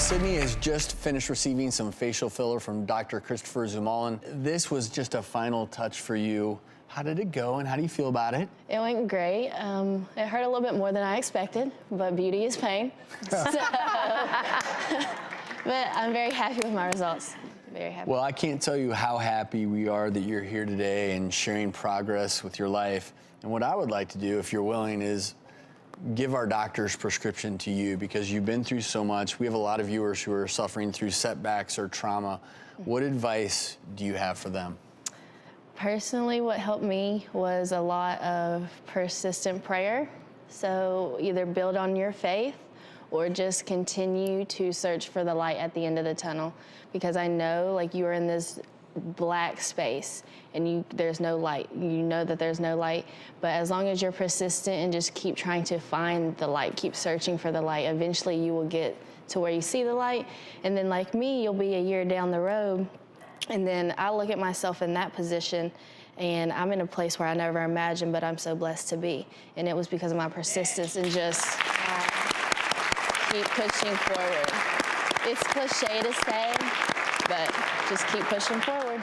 Sydney has just finished receiving some facial filler from Dr. Christopher Zoumalan. This was just a final touch for you. How did it go, and how do you feel about it? It went great. It hurt a little bit more than I expected, but beauty is pain. But I'm very happy with my results. Very happy. Well, I can't tell you how happy we are that you're here today and sharing progress with your life. And what I would like to do, if you're willing, is give our doctor's prescription to you, because you've been through so much. We have a lot of viewers who are suffering through setbacks or trauma. What advice do you have for them? Personally, what helped me was a lot of persistent prayer. So either build on your faith or just continue to search for the light at the end of the tunnel. Because I know, like, you are in this black space and there's no light. You know that there's no light, but as long as you're persistent and just keep trying to find the light, keep searching for the light, eventually you will get to where you see the light. And then, like me, you'll be a year down the road, and then I look at myself in that position and I'm in a place where I never imagined, but I'm so blessed to be. And it was because of my persistence and just keep pushing forward. It's cliche to say, but just keep pushing forward.